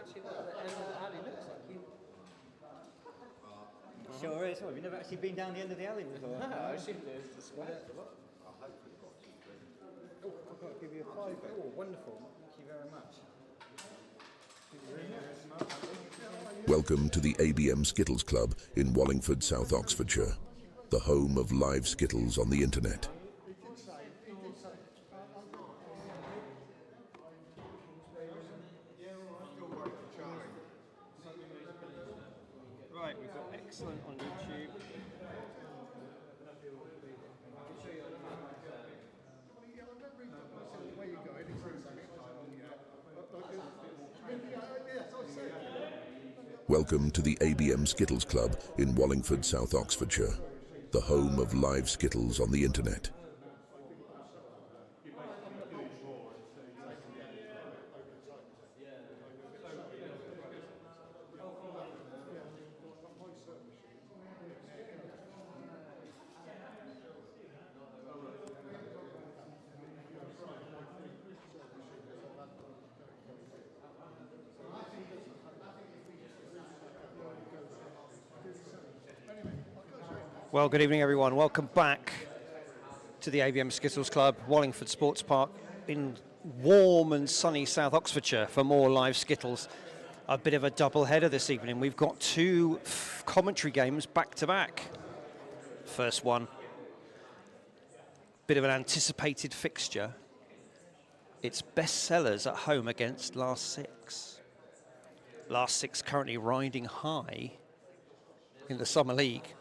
actually what the end of the alley looks like. Sure is. Well, have you never actually been down the end of the alley before? No, I assumed it was the square. Oh, I've got to give you a 5. Oh, wonderful. Thank you very much. Welcome to the ABM Skittles Club in Wallingford, South Oxfordshire, the home of live Skittles on the internet. Right, we've got excellent on YouTube. Welcome to the ABM Skittles Club in Wallingford, South Oxfordshire, the home of live Skittles on the internet. Well, good evening, everyone. Welcome back to the ABM Skittles Club, Wallingford Sports Park in warm and sunny South Oxfordshire for more live Skittles. A bit of a double header this evening. We've got two commentary games back to back. First one, bit of an anticipated fixture. It's bestsellers at home against Last Six. Last Six currently riding high in the Summer League.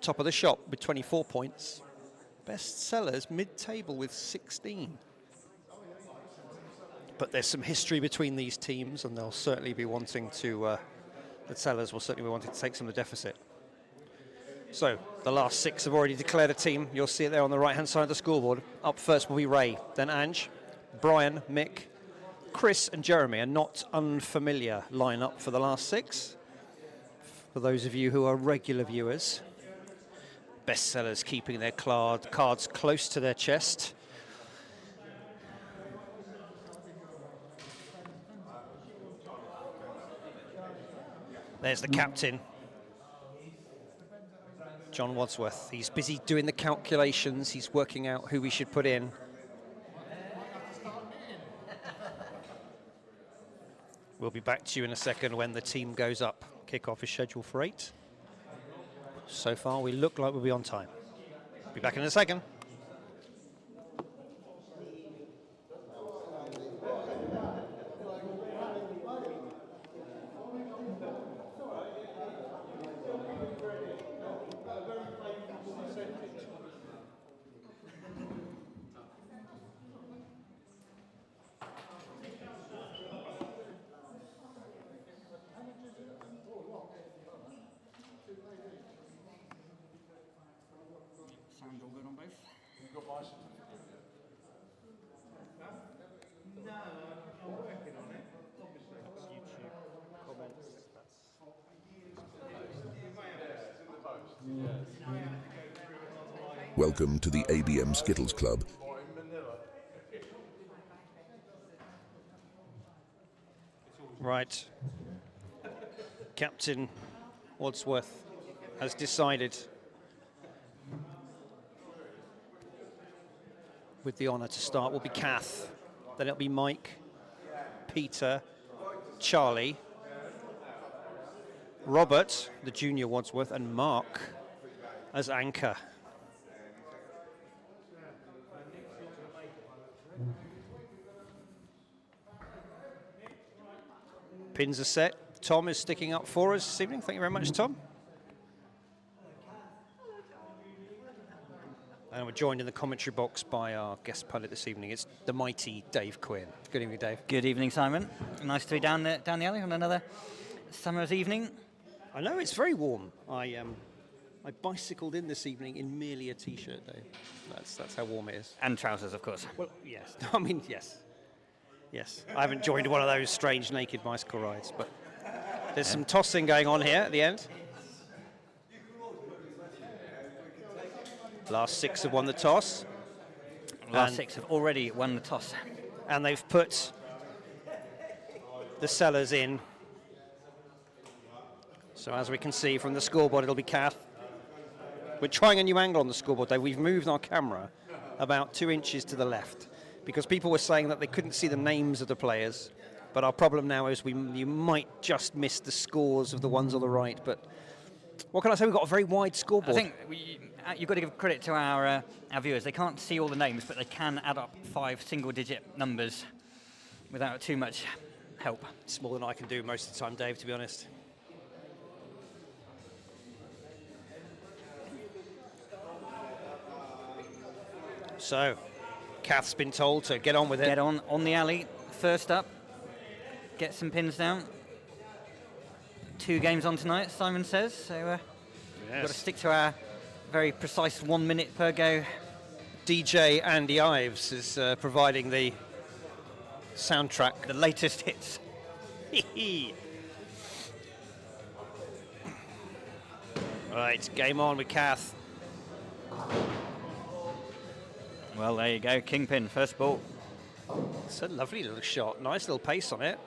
Top of the shop with 24 points. Bestsellers mid-table with 16. But there's some history between these teams, and they'll certainly be wanting to, the Sellers will certainly be wanting to take some of the deficit. So the Last Six have already declared a team. You'll see it there on the right-hand side of the scoreboard. Up first will be Ray, then Ange, Brian, Mick, Chris and Jeremy. A not unfamiliar lineup for the Last Six. For those of you who are regular viewers. Bestsellers keeping their cards close to their chest. There's the captain, John Wadsworth. He's busy doing the calculations. He's working out who we should put in. We'll be back to you in a second when the team goes up. Kickoff is scheduled for 8. So far, we look like we'll be on time. Be back in a second. Sound all good on both? You've got my certificate? No, I'm working on it, obviously. YouTube comments. Welcome to the ABM Skittles Club. Right. Captain Wadsworth has decided with the honour to start will be Kath, then it'll be Mike, Peter, Charlie, Robert, the junior Wadsworth, and Mark as anchor. Pins are set. Tom is sticking up for us this evening. Thank you very much, Tom. And we're joined in the commentary box by our guest pilot this evening. It's the mighty Dave Quinn. Good evening, Dave. Good evening, Simon. Nice to be down the alley on another summer's evening. I know, it's very warm. I bicycled in this evening in merely a T-shirt, Dave. That's how warm it is. And trousers, of course. Well, yes. I mean, yes. Yes. I haven't joined one of those strange naked bicycle rides, but there's some tossing going on here at the end. Last Six have won the toss. Last Six have already won the toss. And they've put the Sellers in. So as we can see from the scoreboard, it'll be Kath. We're trying a new angle on the scoreboard, Dave. We've moved our camera about 2 inches to the left because people were saying that they couldn't see the names of the players. But our problem now is you might just miss the scores of the ones on the right. But what can I say? We've got a very wide scoreboard. I think you've got to give credit to our viewers. They can't see all the names, but they can add up 5 single-digit numbers without too much help. It's more than I can do most of the time, Dave, to be honest. So, Kath's been told to get on with it. Get on the alley, first up. Get some pins down. 2 games on tonight, Simon says. So we've got to stick to our very precise 1 minute per go. DJ Andy Ives is providing the soundtrack. The latest hits. Right, game on with Kath. Well, there you go, Kingpin, first ball. It's a lovely little shot, nice little pace on it.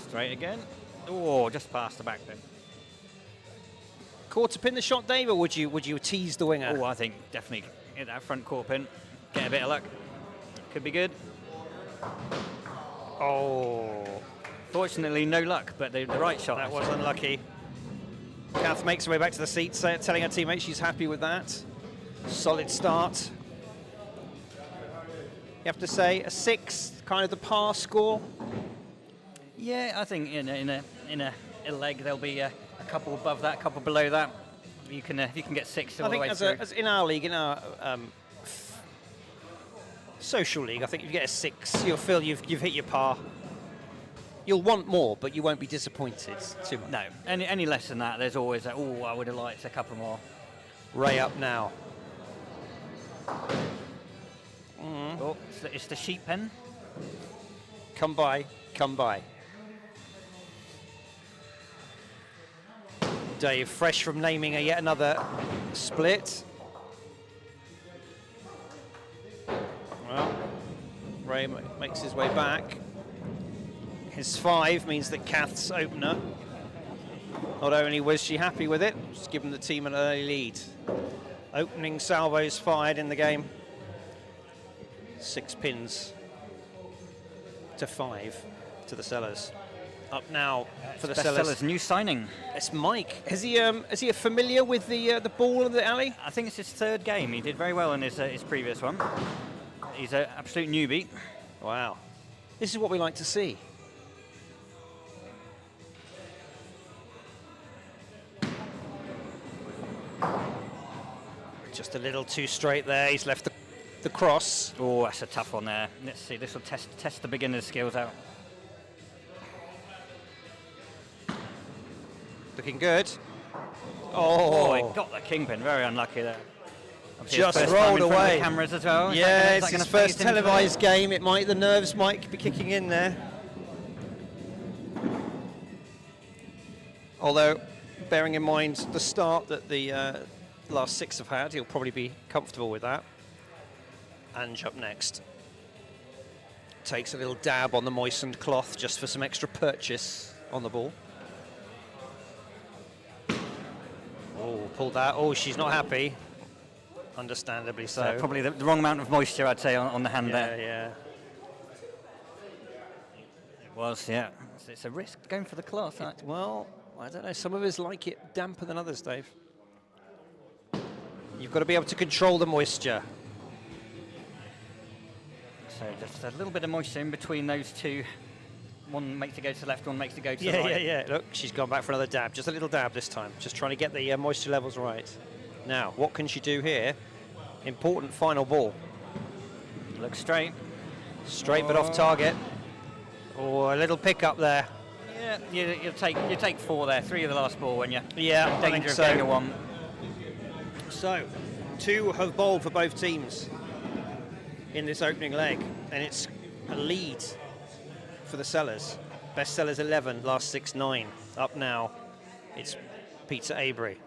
Straight again. Oh, just past the back pin. Quarter pin the shot, Dave, or would you tease the winger? Oh, I think definitely hit that front quarter pin. Get a bit of luck. Could be good. Oh. Fortunately, no luck, but the right shot. That was unlucky. Kath makes her way back to the seat, telling her teammates she's happy with that. Solid start. You have to say a 6, kind of the par score. Yeah, I think in a leg there'll be a couple above that, a couple below that. You can if you can get 6 all the way through. I think as in our league, in our social league, I think if you get a 6, you'll feel you've hit your par. You'll want more, but you won't be disappointed too much. No, any less than that, there's always a, oh, I would have liked a couple more. Ray up now. Oh, it's the sheep pen. Come by, come by. Dave, fresh from naming yet another split. Well, Ray makes his way back. His 5 means that Kath's opener. Not only was she happy with it, she's given the team an early lead. Opening salvos fired in the game. 6 pins to 5 to the Sellers. Up now for the Sellers. New signing. It's Mike. Is he familiar with the ball in the alley? I think it's his 3rd game. He did very well in his previous one. He's an absolute newbie. Wow. This is what we like to see. Just a little too straight there. He's left the cross. Oh, that's a tough one there. Let's see. This will test the beginner's skills out. Looking good. Oh, he got the kingpin. Very unlucky there. Obviously Just rolled away. The cameras as well. Yeah, it's his first televised game. The nerves might be kicking in there. Although, bearing in mind the start that the last 6 have had, he'll probably be comfortable with that. Ange up next. Takes a little dab on the moistened cloth just for some extra purchase on the ball. Oh, pulled that. Oh, she's not happy. Understandably so. Probably the wrong amount of moisture, I'd say, on the hand there. Yeah. It was, yeah. It's a risk going for the cloth. Right? Well, I don't know. Some of us like it damper than others, Dave. You've got to be able to control the moisture. So just a little bit of moisture in between those two. One makes it go to the left, one makes it go to the right. Yeah. Look, she's gone back for another dab. Just a little dab this time. Just trying to get the moisture levels right. Now, what can she do here? Important final ball. Looks straight. Straight but off target. Oh, a little pick up there. Yeah, you take 4 there. 3 of the last ball when you're in danger of getting a 1. So, 2 have bowled for both teams in this opening leg, and it's a lead for the Sellers. Best Sellers 11, last 6 9. Up now, it's Peter Avery.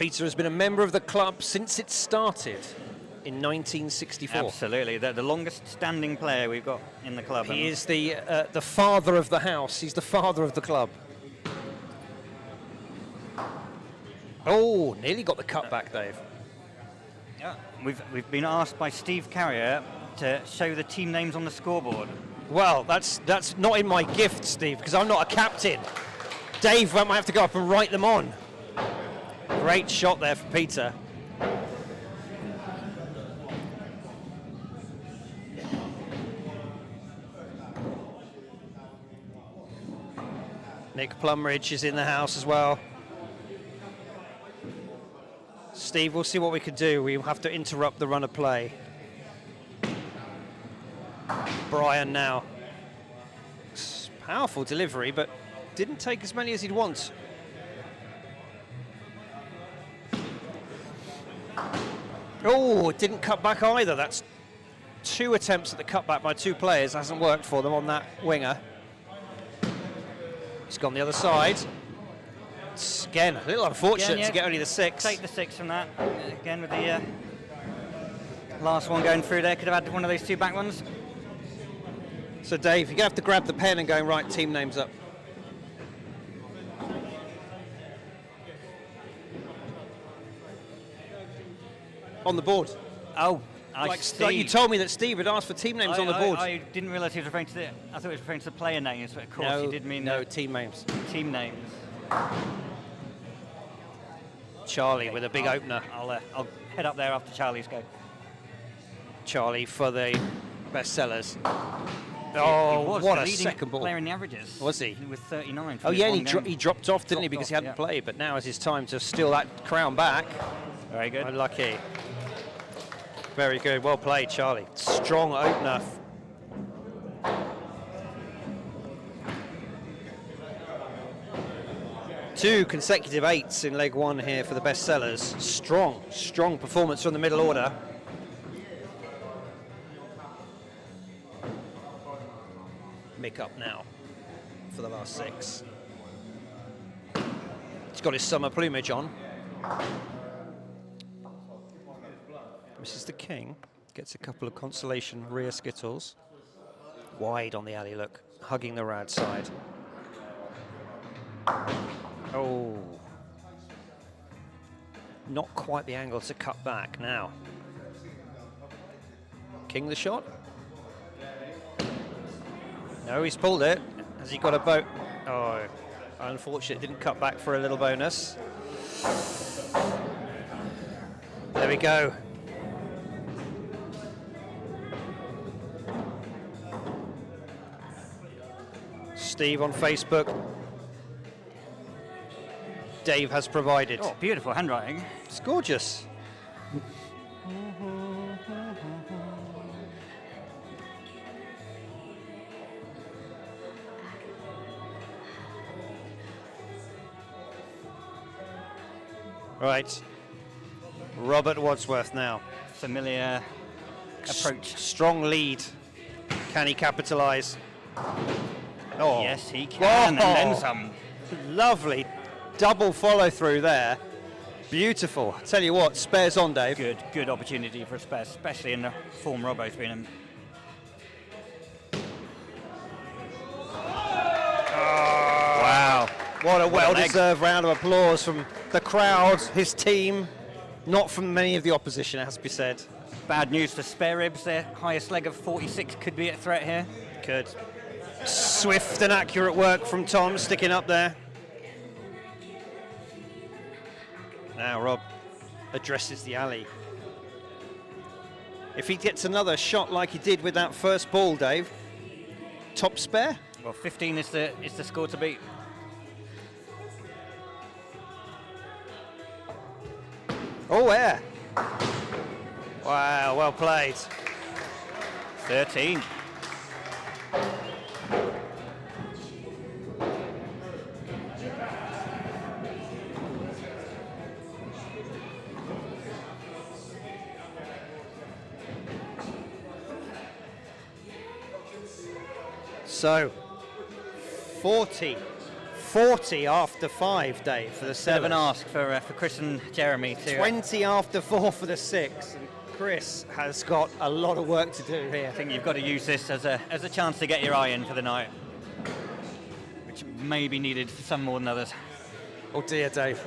Peter has been a member of the club since it started in 1964. Absolutely, the longest standing player we've got in the club. He is the father of the house. He's the father of the club. Oh, nearly got the cutback, Dave. Yeah, we've been asked by Steve Carrier to show the team names on the scoreboard. Well, that's not in my gift, Steve, because I'm not a captain. Dave might have to go up and write them on. Great shot there for Peter. Nick Plumridge is in the house as well. Steve, we'll see what we can do. We'll have to interrupt the run of play. Brian now. Powerful delivery, but didn't take as many as he'd want. Oh, it didn't cut back either. That's 2 attempts at the cutback by 2 players. Hasn't worked for them on that winger. He's gone the other side. It's, again, a little unfortunate to get only the 6. Take the 6 from that. Again with the last one going through there. Could have had one of those 2 back ones. So Dave, you're going to have to grab the pen and go and write team names up. On the board. Oh, like you told me that Steve had asked for team names on the board. I didn't realise he was referring to the. I thought he was referring to the player names, but of course he did mean team names. Team names. Charlie with a big opener. I'll head up there after Charlie's go. Charlie for the bestsellers. Oh, what a second ball. Player in the averages. Was he? With 39. Oh yeah, he dropped off, didn't he, because he hadn't played. But now is his time to steal that crown back. Very good. Unlucky. Very good. Well played, Charlie. Strong opener. Two consecutive 8s in leg 1 here for the bestsellers. Strong performance from the middle order. Mick up now for the last 6. He's got his summer plumage on. Mrs. the King gets a couple of consolation rear Skittles. Wide on the alley look, hugging the rad side. Oh. Not quite the angle to cut back now. King the shot. No, he's pulled it. Has he got a boat? Oh, unfortunate, didn't cut back for a little bonus. There we go. Steve on Facebook. Dave has provided. Oh, beautiful handwriting. It's gorgeous. Right. Robert Wadsworth now. Familiar approach. Strong lead. Can he capitalise? Oh. Yes, he can, Whoa. and then some. Lovely double follow through there. Beautiful. I tell you what, spares on, Dave. Good opportunity for a spare, especially in the form Robbo's been in. Wow. What a well-deserved round of applause from the crowd, his team, not from many of the opposition, it has to be said. Bad news for spare ribs. Their highest leg of 46 could be a threat here. Could. Swift and accurate work from Tom, sticking up there. Now Rob addresses the alley. If he gets another shot like he did with that first ball, Dave, top spare? Well, 15 is the score to beat. Oh, yeah. Wow, well played. 13. So, 40, 40 after 5, Dave, for the Bit of Sellers. an ask for Chris and Jeremy to. 20 after 4 for the 6. And Chris has got a lot of work to do here. I think you've got to use this as a chance to get your eye in for the night, which may be needed for some more than others. Oh dear, Dave.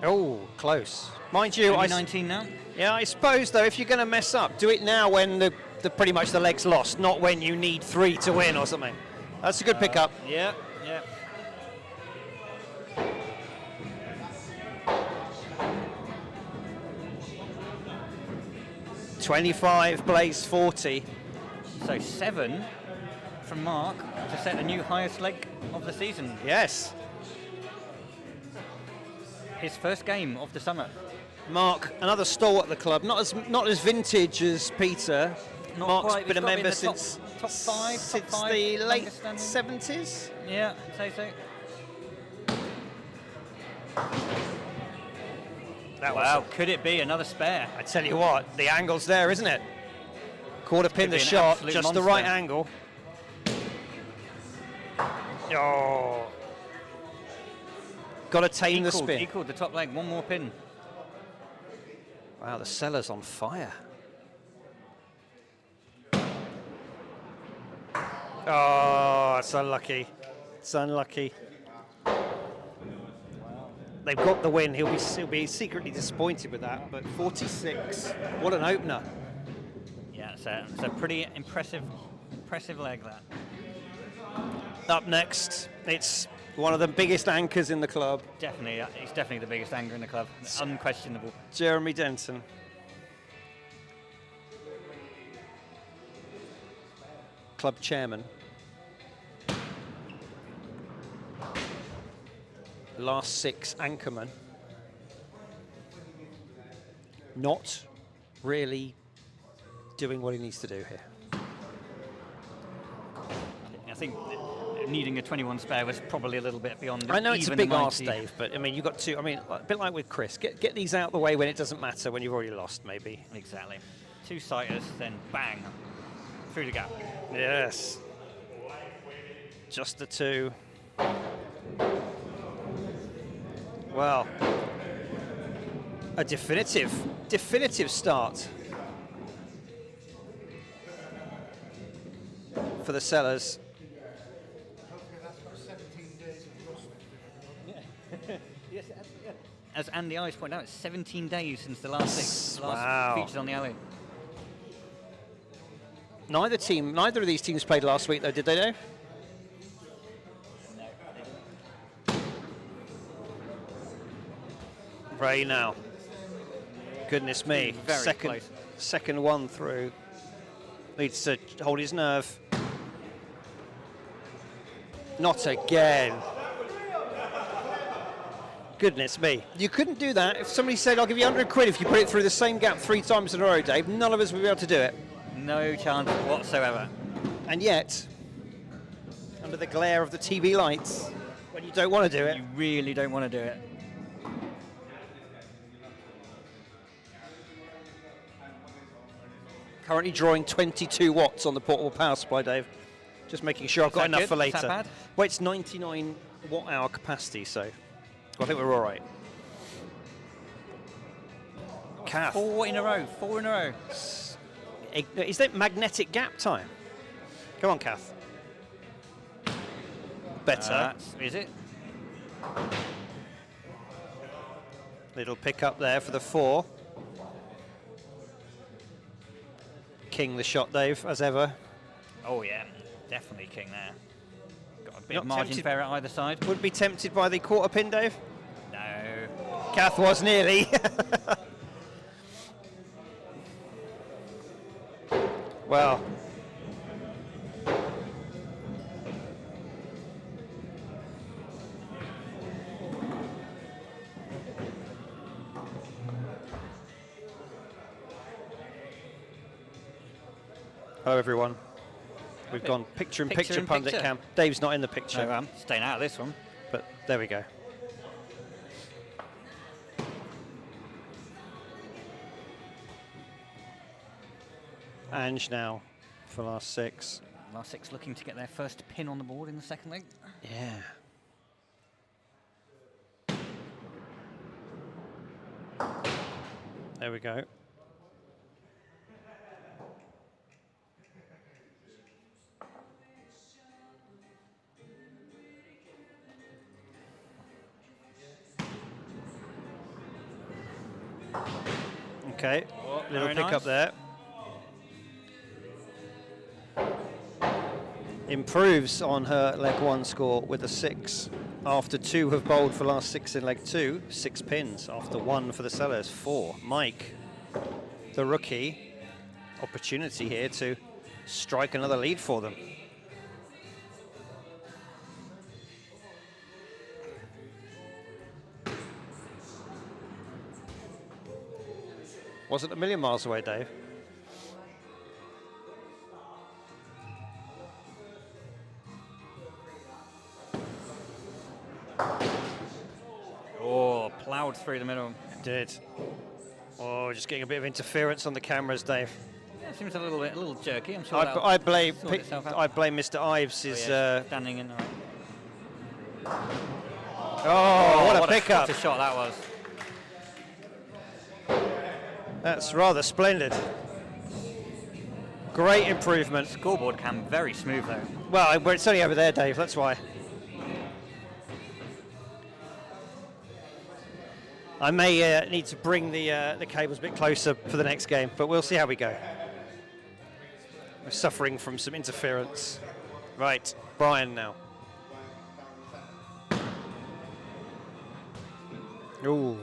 Oh, close. Mind you, Only 19 now. Yeah, I suppose though, if you're going to mess up, do it now when the pretty much the leg's lost, not when you need 3 to win or something. That's a good pickup. Yeah, yeah. $25, Blaze 40. So 7 from Mark to set a new highest leg of the season. Yes. His first game of the summer. Mark, another stalwart at the club, not as vintage as Peter. Not Mark's quite, been a he's got to be in member the since top 5, since top 5 the late longest standing. 70s. Yeah, I'd say so. Wow, could it be another spare? I tell you what, the angle's there, isn't it? Quarter pin Could the be an shot, absolute just the monster. right angle. Oh. Got to tame the spin. He called the top leg, one more pin. Wow, the Seller's on fire. Oh, it's unlucky. It's unlucky. They've got the win. He'll be secretly disappointed with that. But 46, what an opener. Yeah, it's a pretty impressive leg, that. Up next, it's one of the biggest anchors in the club, Definitely, he's definitely the biggest anchor in the club. Unquestionable. Jeremy Denton. Club chairman. Last 6 anchorman. Not really doing what he needs to do here. I think needing a 21 spare was probably a little bit beyond. I know it's a even the big ask, 90. Dave, but I mean, you've got to, I mean, a bit like with Chris, get these out of the way when it doesn't matter, when you've already lost, maybe. Exactly. 2 sighters, then bang, through the gap. Yes. Just the 2. Well, a definitive start for the Sellers. As Andy Ives pointed out, it's 17 days since the last Wow. featured on the alley. Neither of these teams played last week, though, did they? Dave? Ray now. Goodness me. Very close. Second one through. Needs to hold his nerve. Not again. Goodness me. You couldn't do that. If somebody said, I'll give you 100 quid if you put it through the same gap 3 times in a row, Dave, none of us would be able to do it. No chance whatsoever. And yet, under the glare of the TV lights, when you don't want to do it, You really don't want to do it. currently drawing 22 watts on the portable power supply, Dave. Just making sure I've got that enough good? for Is later. that bad? Well, it's 99 watt hour capacity, so I think we're all right. Kath. 4 in a row. Is that magnetic gap time? Come on, Kath. Better. Is it? Little pick up there for the 4. King the shot, Dave, as ever. Oh yeah, definitely king there. Got a bit Not of margin tempted- fair at either side. Wouldn't be tempted by the quarter pin, Dave? No. Kath was nearly. Well. Hello, everyone. We've gone picture-in-picture pundit picture. cam. Dave's not in the picture, No, I'm staying out of this one. but there we go. Ange now for last 6. Last 6 looking to get their first pin on the board in the second leg. Yeah. There we go. Okay, little very pick nice. up there. Improves on her leg 1 score with a 6. After 2 have bowled for last 6 in leg 2, 6 pins. After 1 for the Sellers, 4. Mike, the rookie, opportunity here to strike another lead for them. Wasn't a million miles away, Dave. Oh, ploughed through the middle. It did. Oh, just getting a bit of interference on the cameras, Dave. Yeah, it seems a little jerky. I'm sure I blame sort itself out. Mr. Ives. His, standing in the right. oh, what a pickup! What a shot that was. That's rather splendid. Great improvement. Scoreboard cam very smooth though. Well, it's only over there, Dave. That's why. I may need to bring the cables a bit closer for the next game, but we'll see how we go. We're suffering from some interference. Right, Brian now. Ooh.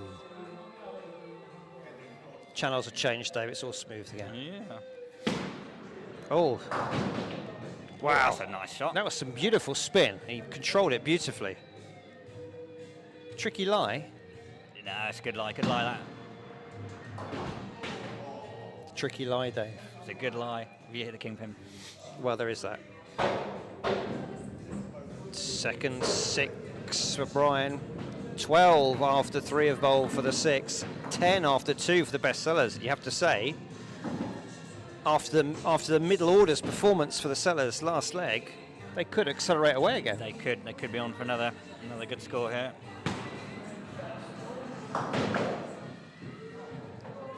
Channels have changed, Dave. It's all smooth again. Yeah. Oh. Wow. That's a nice shot. That was some beautiful spin. He controlled it beautifully. Tricky lie. No, it's a good lie that. Tricky lie, Dave. It's a good lie if you hit the kingpin. Well, there is that. Second 6 for Brian. 12 after 3 have bowled for the 6. 10 after 2 for the bestsellers. You have to say, after the middle orders performance for the Sellers last leg, they could accelerate away again. They could be on for another good score here.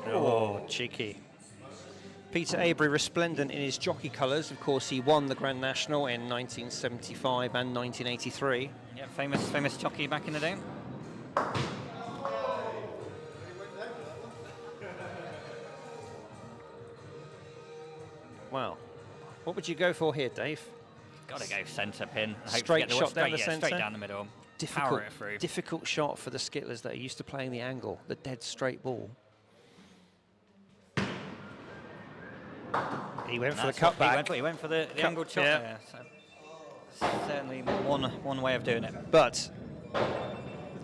Oh, cheeky. Peter Avery resplendent in his jockey colours. Of course, he won the Grand National in 1975 and 1983. Yeah, famous jockey back in the day. Wow. What would you go for here, Dave? Got to go centre pin. Straight shot down the centre? Straight down the middle. Power it through. Difficult shot for the Skittlers that are used to playing the angle, the dead straight ball. He went for the cutback. He went for the angled shot there. So certainly one way of doing it. But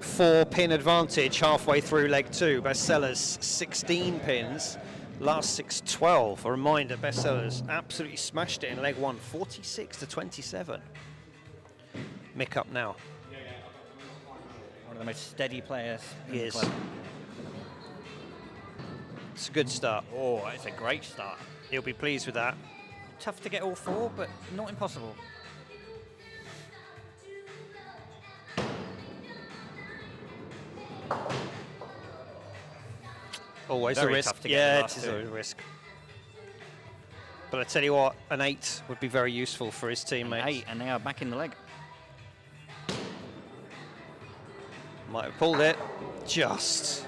4 pin advantage halfway through leg 2. Bestsellers 16 pins. Last 6, 12. A reminder, Bestsellers absolutely smashed it in leg 1, 46 to 27. Mick up now. One of the most steady players in He the is. club. It's a good start. Oh, it's a great start. He'll be pleased with that. Tough to get all 4, but not impossible. Always Very a risk. tough to get Yeah, the it last is 2. a risk. But I tell you what, an 8 would be very useful for his teammates. 8, and they are back in the leg. Might have pulled it. Just.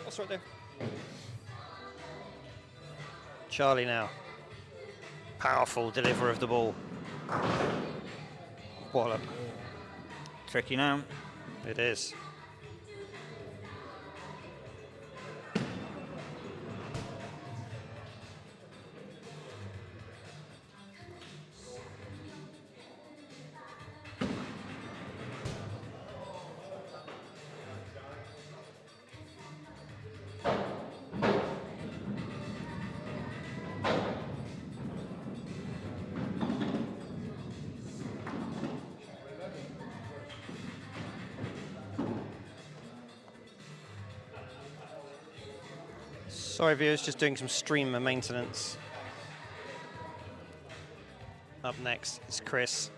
That's right there. Charlie now. Powerful deliverer of the ball. Wallop. Tricky now. It is. Sorry, viewers, just doing some streamer maintenance. Up next is Chris.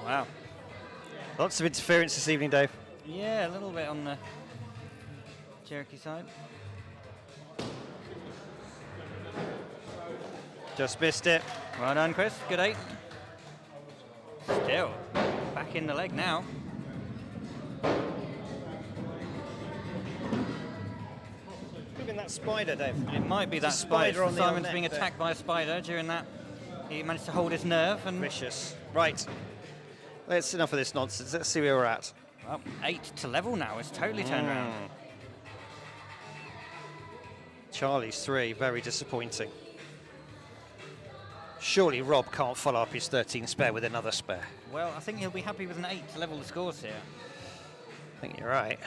Wow. Lots of interference this evening, Dave. Yeah, a little bit on the jerky side. Just missed it. Well done, Chris. Good 8. Still back in the leg now. Could have been that spider, Dave. It might be that spider on the Simon's neck being there. attacked by a spider during that. He managed to hold his nerve and Vicious. Right. That's enough of this nonsense. Let's see where we're at. well, 8 to level now. It's totally turned around. Charlie's 3, very disappointing. Surely Rob can't follow up his 13 spare with another spare. Well, I think he'll be happy with an 8 to level the scores here. I think you're right.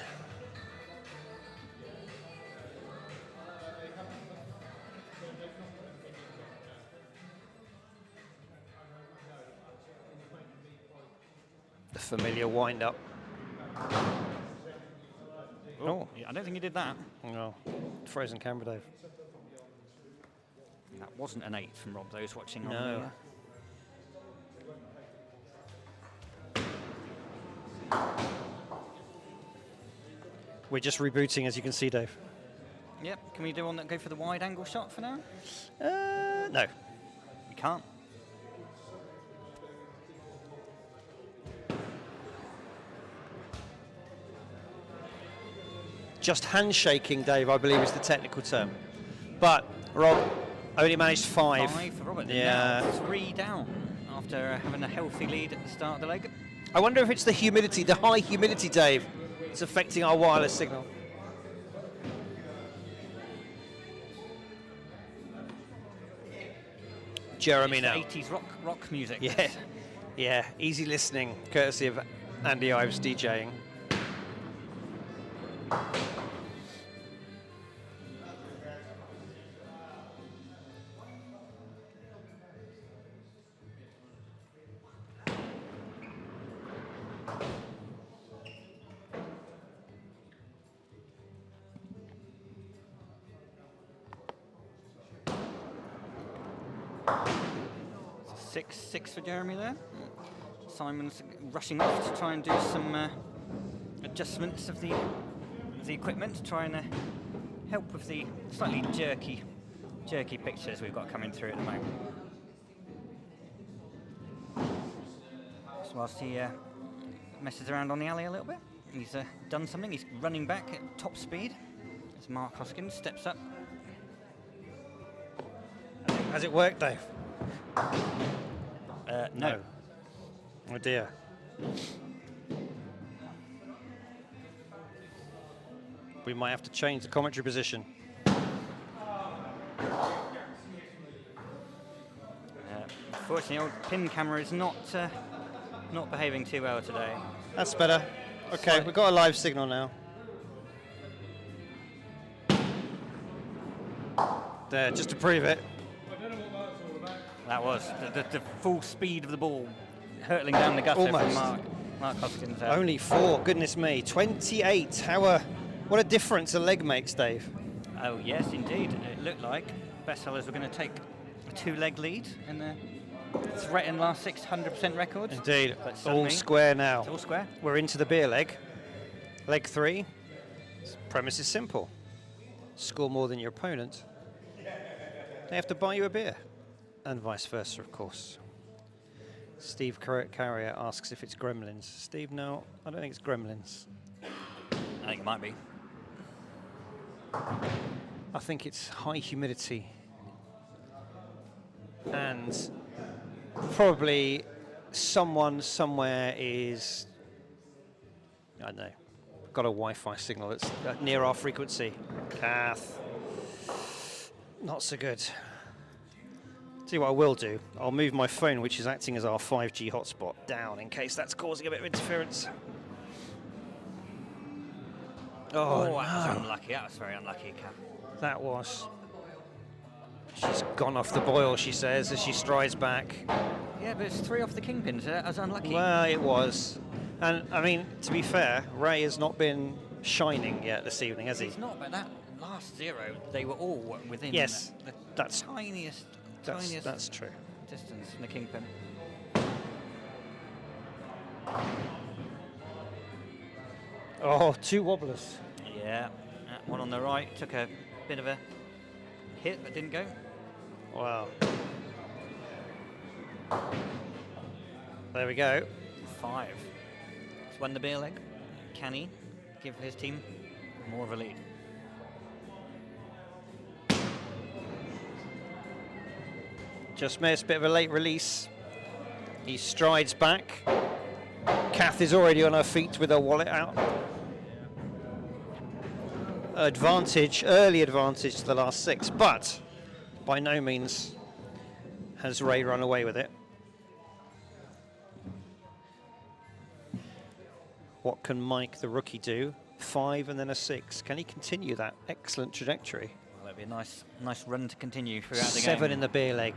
The familiar wind-up. Oh, Yeah, I don't think he did that. no. Frozen camera, Dave. That wasn't an 8 from Rob, those watching on No. We're just rebooting, as you can see, Dave. Yep, can we do one that go for the wide angle shot for now? No. We can't. Just handshaking, Dave, I believe is the technical term. But Rob only managed 5. 5 for Robert. Yeah. Now 3 down after having a healthy lead at the start of the leg. I wonder if it's the humidity, the high humidity, Dave, that's affecting our wireless signal. Jeremy It's now. 80s rock music. Yeah, yeah, easy listening, courtesy of Andy Ives DJing. Six for Jeremy there. Simon's rushing off to try and do some adjustments of the equipment to try and help with the slightly jerky pictures we've got coming through at the moment. So whilst he messes around on the alley a little bit, he's done something. He's running back at top speed as Mark Hoskins steps up. Has it worked, Dave? No. Oh dear. We might have to change the commentary position. Unfortunately, old pin camera is not behaving too well today. That's better. Okay, we've got a live signal now. There, just to prove it. That was the full speed of the ball hurtling down the gutter from Almost. Mark Hoskins. Only 4, goodness me. 28, what a difference a leg makes, Dave. Oh yes, indeed. It looked like bestsellers were going to take a 2-leg lead and threaten last 600% records. Indeed, But all suddenly square now. it's all square. We're into the beer leg. Leg 3, premise is simple. Score more than your opponent, they have to buy you a beer. And vice versa, of course. Steve Carrier asks if it's Gremlins. Steve, no, I don't think it's Gremlins. I think it might be. I think it's high humidity. And probably someone somewhere is, I don't know, got a Wi-Fi signal that's near our frequency. Kath, not so good. See what I will do? I'll move my phone, which is acting as our 5G hotspot, down in case that's causing a bit of interference. Oh, that was no. unlucky. That was very unlucky, Cam. That was. She's gone off the boil, she says, as she strides back. Yeah, but it's 3 off the kingpins. That was unlucky. Well, it was. And, I mean, to be fair, Ray has not been shining yet this evening, has he? It's not, but that last 0, they were all within Yes, the that's tiniest that's true. distance from the kingpin. Oh, 2 wobblers. Yeah, that one on the right took a bit of a hit, but didn't go. Wow. There we go. 5. He's won the beer leg. Can he give his team more of a lead? Just missed, bit of a late release. He strides back. Kath is already on her feet with her wallet out. Advantage, early advantage to the last 6, but by no means has Ray run away with it. What can Mike, the rookie, do? 5 and then a 6. Can he continue that excellent trajectory? Well, that'd be a nice run to continue throughout the game. 7 in the beer leg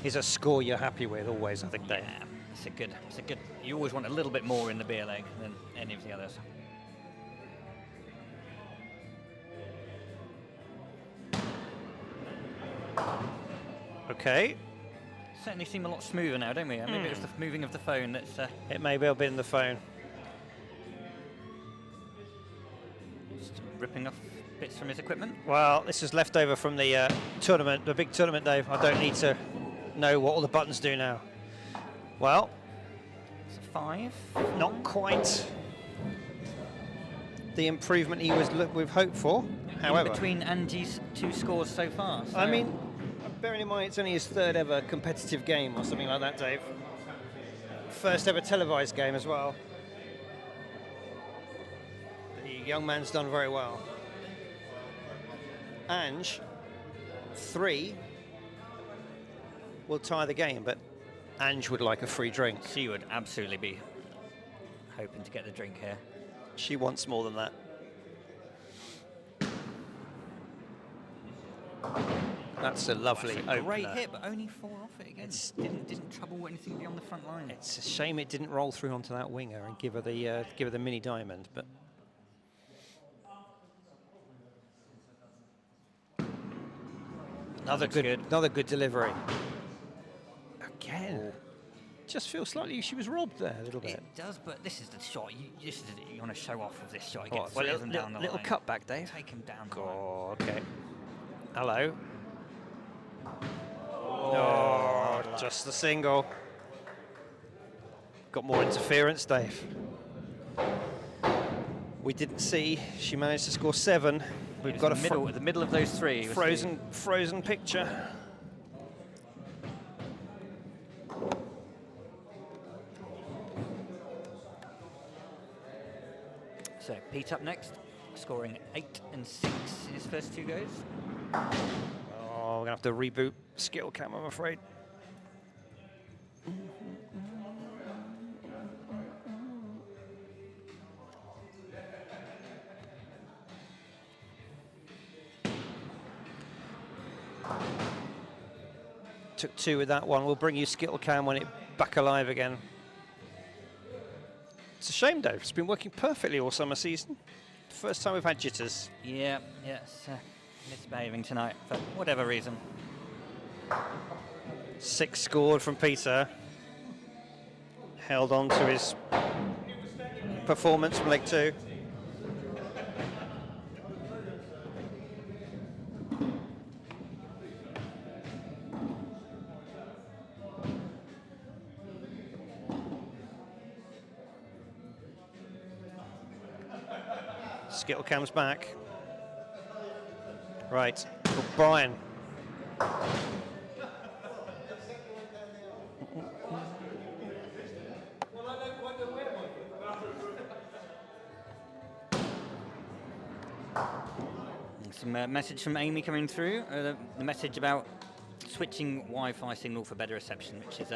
is a score you're happy with always, I think, Dave. Yeah, it's a good. You always want a little bit more in the beer leg than any of the others. Okay. Certainly seem a lot smoother now, don't we? Maybe it was the moving of the phone that's. It may well be in the phone. Just ripping off bits from his equipment. Well, this is left over from the tournament, the big tournament, Dave. I don't need to know what all the buttons do now. Well, It's a 5. not quite the improvement he was we've hoped for. However, between Andy's 2 scores so far. So I mean, bearing in mind it's only his 3rd ever competitive game or something like that, Dave. First ever televised game as well. The young man's done very well. Ange, 3 will tie the game, but Ange would like a free drink. she would absolutely be hoping to get the drink here. She wants more than that. That's a lovely opener. Great hit, but only 4 off it again. Didn't trouble anything beyond the front line. It's a shame it didn't roll through onto that winger and give her the mini diamond, but another good delivery. Again, just feels slightly she was robbed there a little bit. It does, but this is the shot. You want to show off with this shot. You Oh, get well, 3 of them down the little line. cutback, Dave. Take him down. The line. Oh, okay. Hello. Oh, just the single. Got more interference, Dave. We didn't see. She managed to score 7. We've got a the middle of those 3. was frozen picture. So Pete up next, scoring 8 and 6 in his first 2 goes. Oh, we're gonna have to reboot skill cam, I'm afraid. Took 2 with that one. We'll bring you skill cam when it's back alive again. It's a shame, Dave. It's been working perfectly all summer season. First time we've had jitters. Yeah, it's misbehaving tonight for whatever reason. 6 scored from Peter. Held on to his performance from leg 2. Skittle comes back. Right, Brian. Some message from Amy coming through. The message about switching Wi-Fi signal for better reception, which is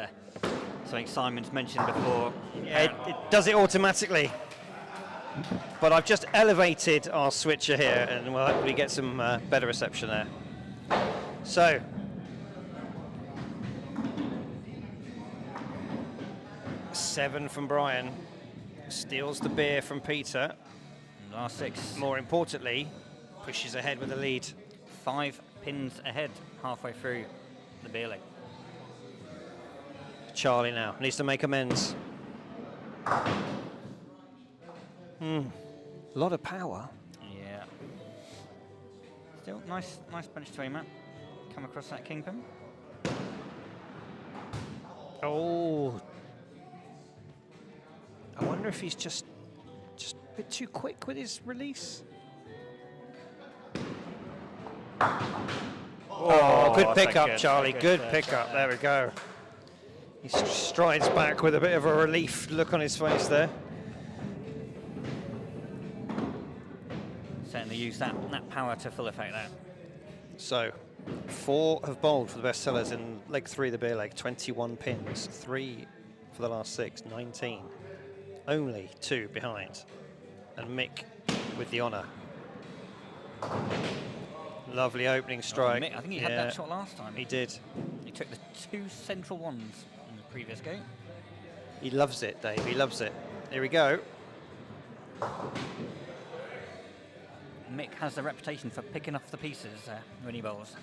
something Simon's mentioned before. Yeah, it does it automatically. But I've just elevated our switcher here, and we'll hopefully get some better reception there. So, seven from Brian, steals the beer from Peter. Last 6. More importantly, pushes ahead with the lead. 5 pins ahead, halfway through the beer leg. Charlie now needs to make amends. A lot of power. Yeah. Still nice punch to aim at. Come across that kingpin. Oh. I wonder if he's just a bit too quick with his release. Oh, good pickup, Charlie. Good pickup. There we go. He strides back with a bit of a relief look on his face there. Certainly use that power to full effect there. So, 4 have bowled for the best sellers in leg 3 of the beer leg. 21 pins. 3 for the last 6. 19. Only 2 behind. And Mick with the honour. Lovely opening strike. Mick, I think he had that shot last time. He did. He took the 2 central ones in the previous game. He loves it, Dave. He loves it. Here we go. Mick has the reputation for picking off the pieces when he bowls.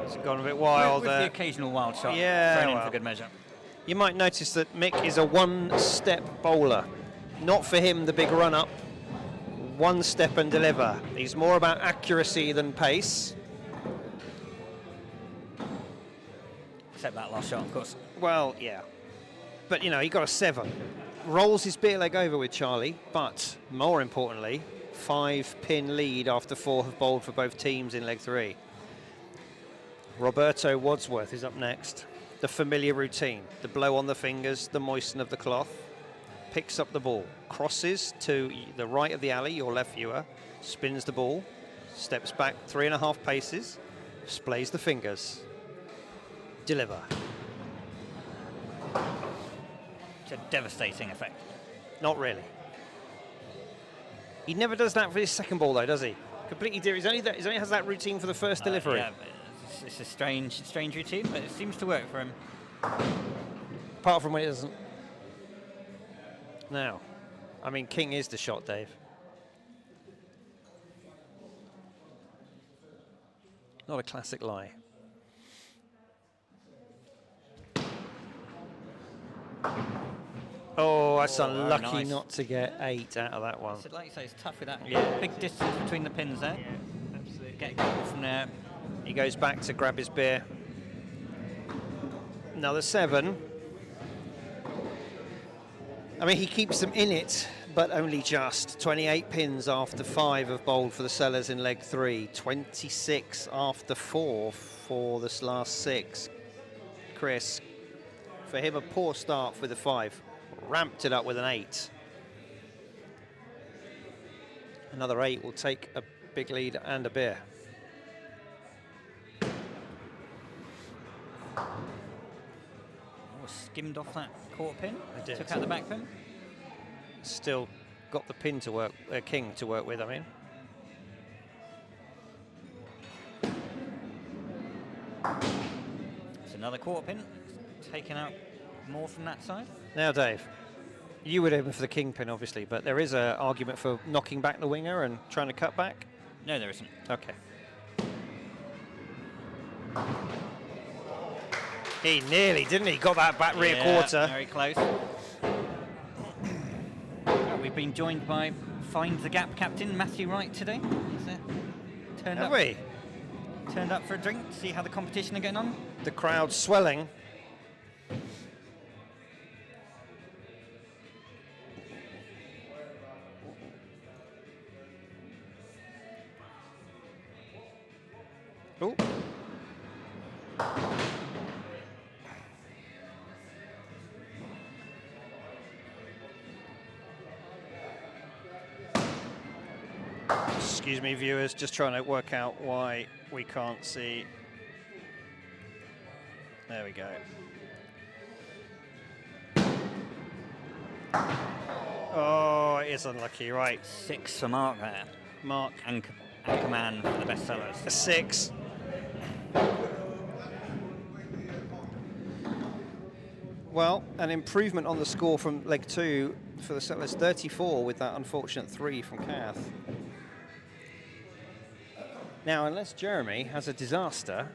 It's gone a bit wild with there. the occasional wild shot, Yeah, thrown in well. for good measure. You might notice that Mick is a one-step bowler. Not for him the big run-up. One step and deliver. He's more about accuracy than pace. Except that last shot, of course. Well, yeah. But, you know, he got a 7. Rolls his beer leg over with Charlie, but more importantly, 5-pin lead after 4 have bowled for both teams in leg 3. Roberto Wadsworth is up next. The familiar routine, the blow on the fingers, the moisten of the cloth. Picks up the ball, crosses to the right of the alley, your left viewer, spins the ball, steps back 3.5 paces, splays the fingers. Deliver. It's a devastating effect. Not really. He never does that for his second ball, though, does he? Completely different. He only has that routine for the first delivery. Yeah, but it's a strange routine, but it seems to work for him. Apart from when it doesn't. Now, I mean, King is the shot, Dave. Not a classic lie. Oh, that's unlucky nice. not to get 8 out of that one. So like you say, it's tough with that Yeah. big distance between the pins there. Get a goal from there. He goes back to grab his beer. Another 7. I mean, he keeps them in it, but only just. 28 pins after 5 have bowled for the sellers in leg 3. 26 after 4 for this last 6. Chris, for him, a poor start with a 5. Ramped it up with an 8. Another 8 will take a big lead and a beer. Skimmed off that quarter pin. I did. Took out the back pin. Still got the pin to work, king to work with, I mean. It's another quarter pin. Taking out more from that side. Now, Dave, you would aim for the king pin, obviously, but there is an argument for knocking back the winger and trying to cut back. No, there isn't. Okay. He nearly, didn't he? Got that back rear quarter. Very close. We've been joined by Find the Gap captain Matthew Wright today. He's turned Have up. we? Turned up for a drink to see how the competition are getting on. The crowd swelling. Oh. Excuse me, viewers, just trying to work out why we can't see. There we go. Oh, it is unlucky, right. 6 for Mark there. Mark. And command for the bestsellers. A 6. Well, an improvement on the score from leg 2 for the settlers, 34 with that unfortunate 3 from Kath. Now, unless Jeremy has a disaster,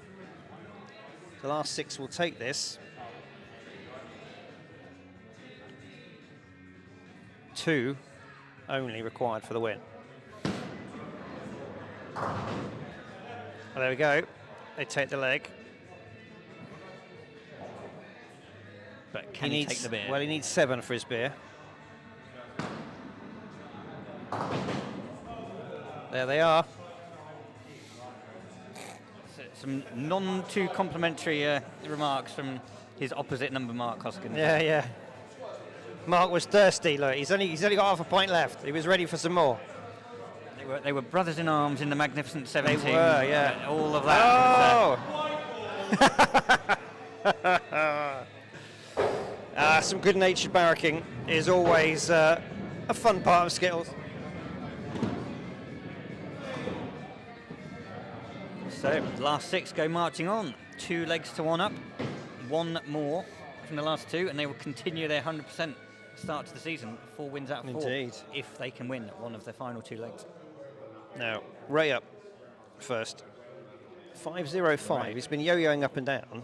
the last 6 will take this. 2 only required for the win. Well, there we go. They take the leg. But can he take the beer? Well, he needs 7 for his beer. There they are. So some non-too complimentary remarks from his opposite number, Mark Hoskins. Yeah, yeah. Mark was thirsty. Look, he's only got half a pint left. He was ready for some more. They were brothers in arms in the Magnificent 17. They were, yeah. All of that. Oh! Some good-natured barracking is always a fun part of Skittles. So, last 6 go marching on. 2 legs to 1 up. 1 more from the last 2, and they will continue their 100% start to the season. 4 wins out of 4. Indeed. If they can win one of their final 2 legs. Now, Ray up first. 5.05. Right. He's been yo-yoing up and down,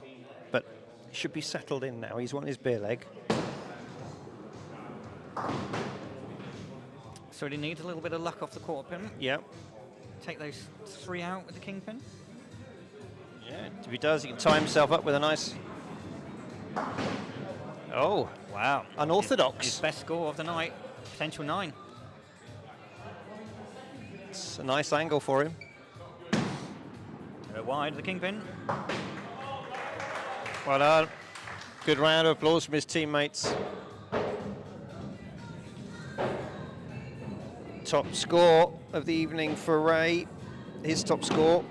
but he should be settled in now. He's won his beer leg. So he needs a little bit of luck off the quarter pin. Yep. Take those 3 out with the kingpin. Yeah, if he does, he can tie himself up with a nice... Oh, Wow. unorthodox. His best score of the night. Potential 9. It's a nice angle for him. Wide, the kingpin. Well done. Good round of applause from his teammates. Top score of the evening for Ray. His top score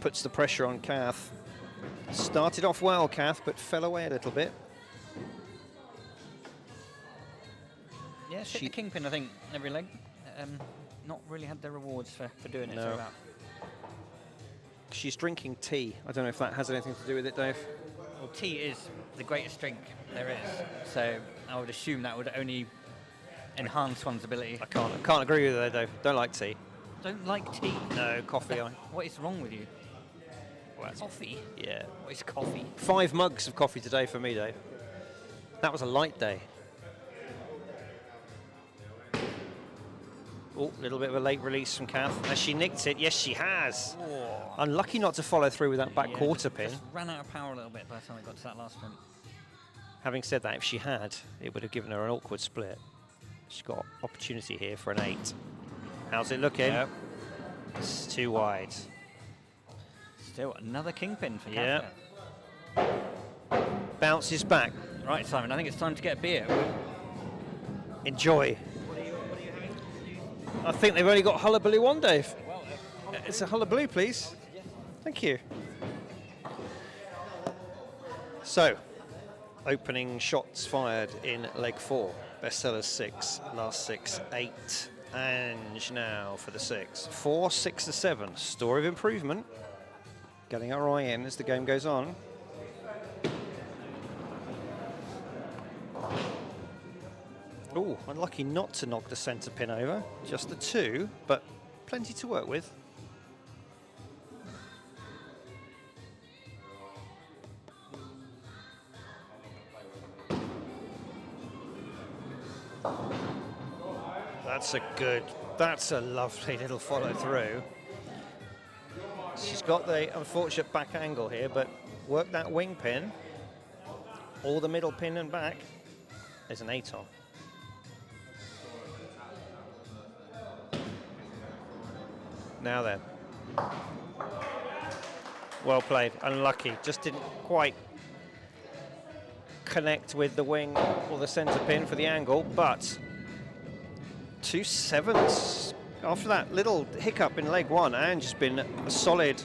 puts the pressure on Kath. Started off well, Kath, but fell away a little bit. Yeah, hit the kingpin, I think, every leg. Not really had their rewards for doing it. No. So about. She's drinking tea. I don't know if that has anything to do with it, Dave. Well, tea is the greatest drink there is. So I would assume that would only enhance one's ability. I can't agree with that, Dave. Don't like tea. Don't like tea? No, coffee. What is wrong with you? Well, that's- Coffee? Yeah. What is coffee? 5 mugs of coffee today for me, Dave. That was a light day. Oh, a little bit of a late release from Kath. Has she nicked it? Yes, she has. Oh. Unlucky not to follow through with that back Yeah, quarter pin. Just ran out of power a little bit by the time I got to that last sprint. Having said that, if she had, it would have given her an awkward split. She's got opportunity here for an 8. How's it looking? Yep. It's too wide. Still another kingpin for Yeah. Kath. Bounces back. Right, Simon, I think it's time to get a beer. Enjoy. I think they've only got hullabaloo on, Dave. It's a hullabaloo, please. Thank you. So, opening shots fired in leg 4. Bestsellers 6, last 6, 8. Ange now for the 6. 4, 6 to 7. Story of improvement. Getting our eye in as the game goes on. Oh, unlucky not to knock the centre pin over. Just the 2, but plenty to work with. That's a lovely little follow through. She's got the unfortunate back angle here, but work that wing pin, or the middle pin and back. There's an 8 on. Now then. Well played. Unlucky. Just didn't quite connect with the wing or the centre pin for the angle, but 2 7s after that little hiccup in leg one, and just been solid,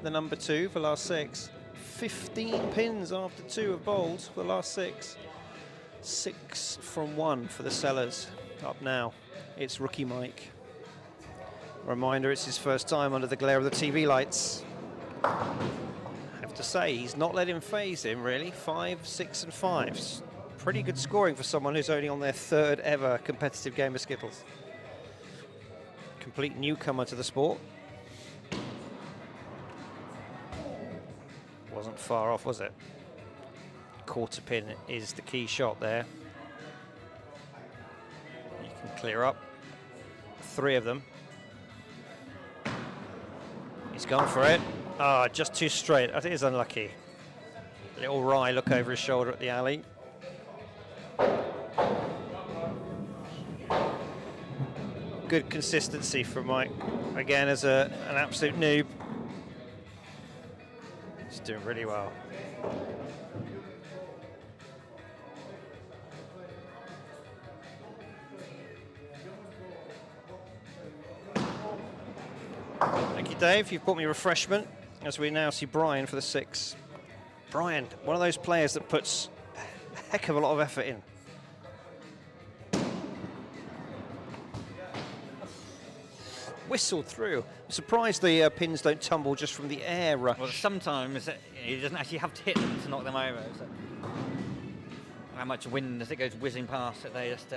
the number 2 for the last 6. 15 pins after 2 have bowled for the last 6. 6 from 1 for the Sellers. Up now, it's rookie Mike. Reminder, it's his first time under the glare of the TV lights. I have to say, he's not let him phase him, really. 5, 6 and 5. Pretty good scoring for someone who's only on their 3rd ever competitive game of Skittles. Complete newcomer to the sport. Wasn't far off, was it? Quarter pin is the key shot there. You can clear up 3 of them. He's gone for it. Ah, just too straight. It is unlucky. Little wry look over his shoulder at the alley. Good consistency from Mike. Again, as an absolute noob. He's doing really well. Thank you, Dave. You've brought me refreshment as we now see Brian for the 6. Brian, one of those players that puts a heck of a lot of effort in. Whistled through. I'm surprised the pins don't tumble just from the air rush. Well, sometimes he doesn't actually have to hit them to knock them over. So how much wind as it goes whizzing past that they just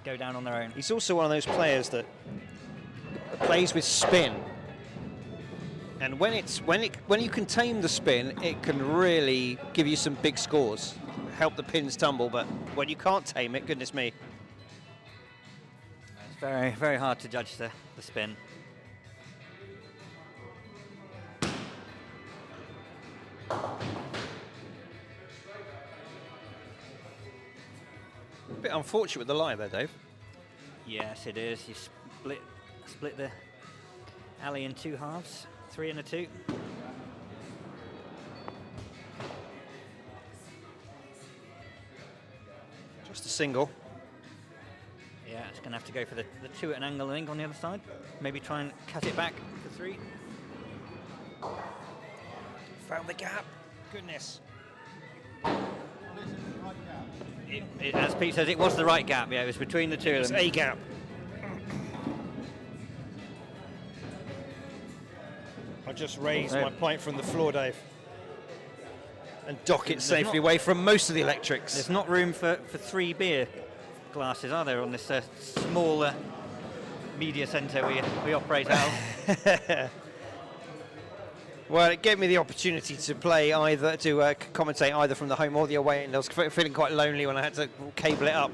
go down on their own. He's also one of those players that plays with spin, and when you can tame the spin, it can really give you some big scores, help the pins tumble. But when you can't tame it, goodness me. It's very, very hard to judge the spin. A bit unfortunate with the lie there, Dave. Yes, it is. You split the alley in 2 halves, 3 and a 2. Just a single. Yeah, it's going to have to go for the 2 at an angle, I think, on the other side. Maybe try and cut it back for 3. Found the gap. Goodness. As Pete says, it was the right gap. Yeah, it was between the 2 of It's them. a gap. I just raised my point from the floor, Dave, and dock it safely away from most of the electrics. There's not room for 3 beer glasses, are there, on this small media centre we operate out of? Well, it gave me the opportunity to play either, to commentate either from the home or the away end. I was feeling quite lonely when I had to cable it up.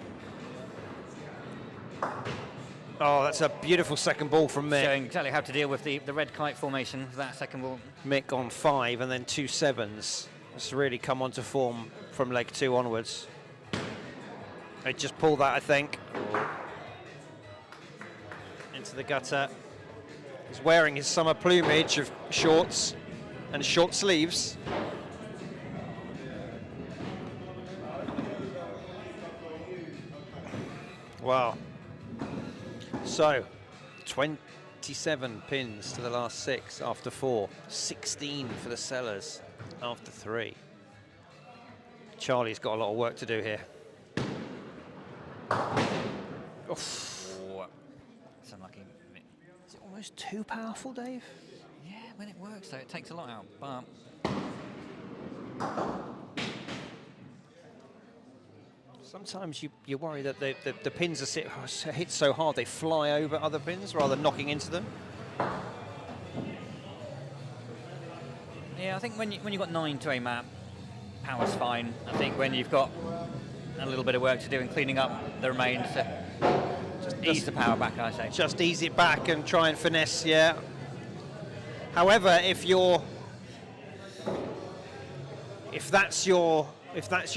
Oh, that's a beautiful second ball from Mick. Showing exactly how to deal with the red kite formation for that second ball. Mick on 5 and then 2 7s. It's really come onto form from leg 2 onwards. They just pull that, I think. Into the gutter. He's wearing his summer plumage of shorts and short sleeves. Wow. So, 27 pins to the last 6 after 4. 16 for the Sellers after 3. Charlie's got a lot of work to do here. Oof. It's unlucky. Is it almost too powerful, Dave? Yeah, when it works though, it takes a lot out. But sometimes you worry that the pins are hit so hard they fly over other pins rather than knocking into them. yeah, I think when you've got 9 to aim at, power's fine. I think when you've got a little bit of work to do in cleaning up the remains, just ease the power back, I say. Just ease it back and try and finesse, yeah. However, if that's your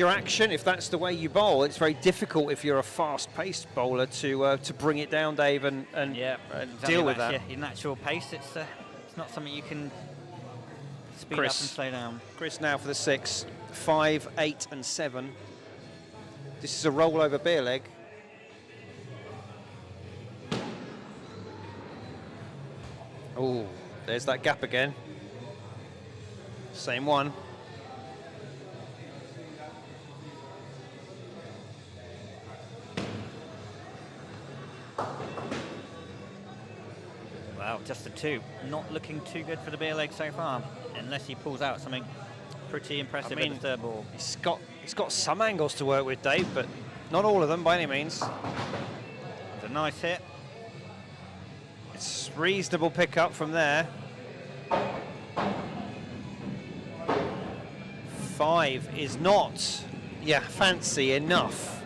action, if that's the way you bowl, it's very difficult if you're a fast-paced bowler to bring it down, Dave, and Exactly deal with that. Yeah, your natural pace, it's not something you can speed up and slow down. Chris now for the 6, 5, 8 and 7. This is a rollover beer leg. Oh, there's that gap again. Same one. Wow, just the 2. Not looking too good for the beer leg so far, unless he pulls out something pretty impressive at the third ball. He's got some angles to work with, Dave, but not all of them by any means. It's a nice hit. It's reasonable pickup from there. 5 is not, fancy enough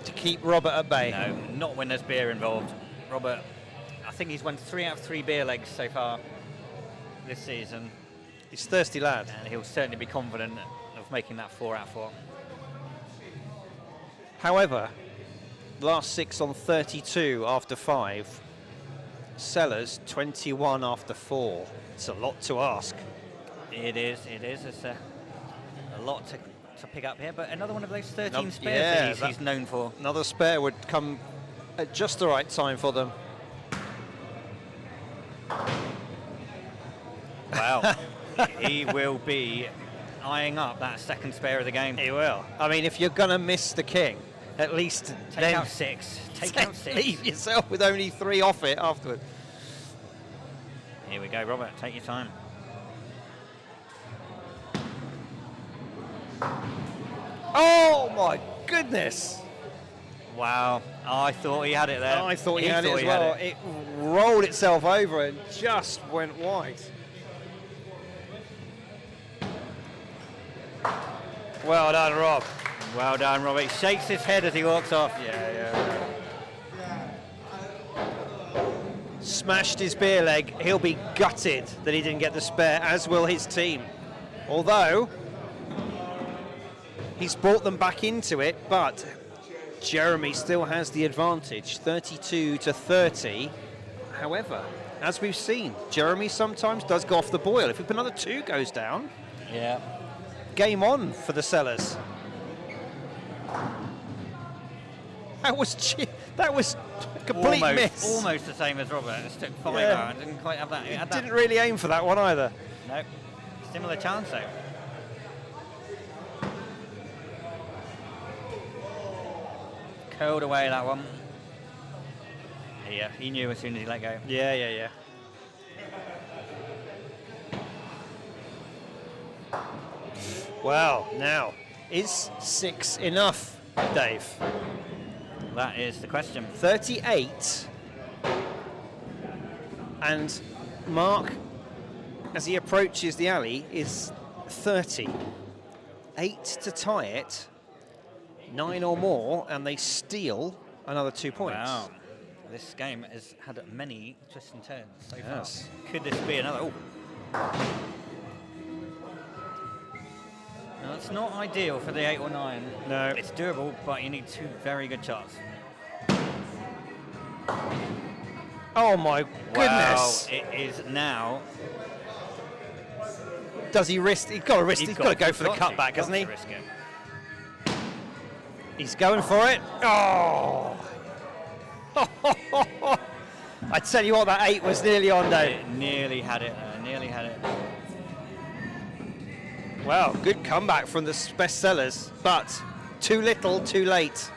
to keep Robert at bay. No, not when there's beer involved. Robert, I think he's won 3 out of 3 beer legs so far this season. He's a thirsty lad. And he'll certainly be confident of making that 4 out of 4. However, last 6 on 32 after 5. Sellers 21 after 4. It's a lot to ask. It is. It's a lot to pick up here, but another one of those 13 spares yeah, that he's known for. Another spare would come at just the right time for them. Wow. He will be eyeing up that second spare of the game. He will. I mean, if you're going to miss the king, at least Take out 6. Take out 6. Leave yourself with only 3 off it afterward. Here we go, Robert. Take your time. Oh, my goodness. Wow. I thought he had it there. I thought he had it as well. It rolled itself over and just went wide. Well done, Rob. Well done, Robert. He shakes his head as he walks off. Yeah. Smashed his beer leg. He'll be gutted that he didn't get the spare, as will his team. Although, he's brought them back into it, but Jeremy still has the advantage, 32 to 30. However, as we've seen, Jeremy sometimes does go off the boil. If another 2 goes down, Yeah. game on for the Sellers. That was a complete miss. Almost the same as Robert. It took 5 Yeah. hours. Didn't quite have that. It had that. Didn't really aim for that one either. No. Similar chance though. Curled away that one. Yeah, he knew as soon as he let go. Yeah. Well, now, is 6 enough, Dave? That is the question. 38. And Mark, as he approaches the alley, is 30. 8 to tie it, 9 or more, and they steal another 2 points. Wow. This game has had many twists and turns so Yes. far. Could this be another? Oh. Now, it's not ideal for the 8 or 9. No. It's doable, but you need 2 very good shots. Oh my goodness! Wow, it is now. Does he risk? He's got to risk. He's got to go for the cutback, hasn't he? Risk it. He's going for it. Oh! I tell you what, that 8 was nearly on, Dave. It nearly had it. Nearly had it. Wow, good comeback from the best sellers, but too little, too late.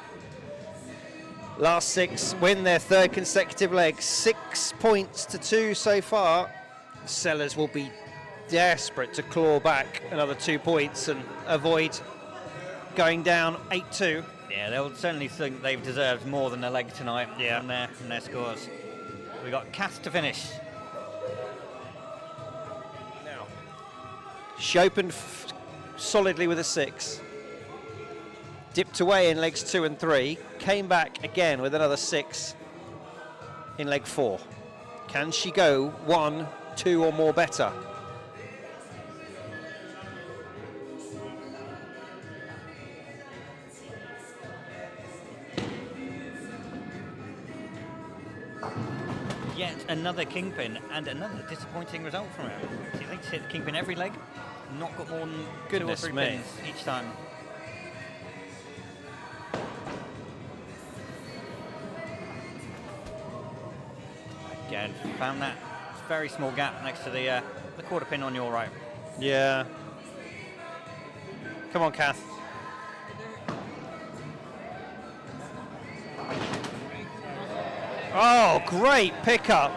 Last 6 win their 3rd consecutive leg. 6 points to 2 so far. Sellers will be desperate to claw back another 2 points and avoid going down 8-2. Yeah, they'll certainly think they've deserved more than a leg tonight. Yeah. From their scores. We got Cass to finish. Now, she opened solidly with a 6. Dipped away in legs 2 and 3. Came back again with another 6 in leg 4. Can she go 1, 2 or more better? Yet another kingpin and another disappointing result from him. Do you think he's hit the kingpin every leg? Not got more than Goodness 2 or 3 me. pins each time. Yeah, and found that very small gap next to the quarter pin on your right. Yeah. Come on, Kath. Oh, great pickup.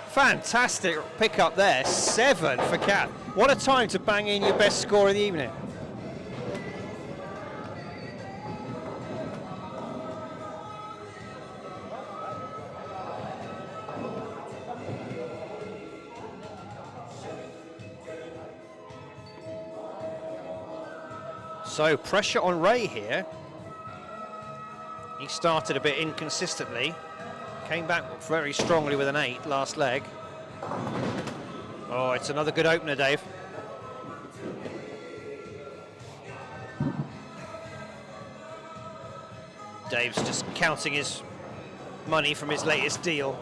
Fantastic pickup there. 7 for Kath. What a time to bang in your best score of the evening. So pressure on Ray here. He started a bit inconsistently. Came back very strongly with an 8 last leg. Oh, it's another good opener, Dave. Dave's just counting his money from his latest deal.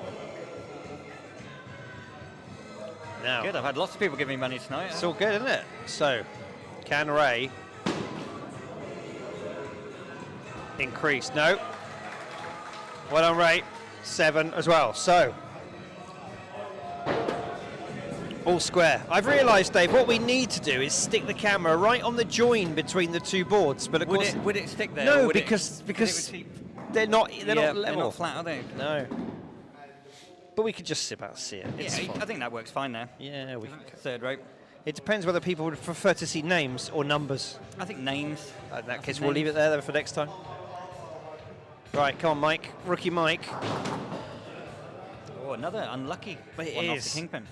Now, Good, I've had lots of people give me money tonight. it's all good, isn't it? So, can Ray increase? No. Well done, Ray. 7 as well. So, all square. I've realised, Dave, what we need to do is stick the camera right on the join between the two boards. But of course, Would it stick there? no, or would because it would they're not level. they're not flat, are they? No. But we could just about see it. It's Yeah, fine. I think that works fine there. Yeah, we can. Third rope. It depends whether people would prefer to see names or numbers. I think names. In that case, we'll leave it there then for next time. Right, come on, Mike. Rookie Mike. Oh, another unlucky It one off is. the kingpin.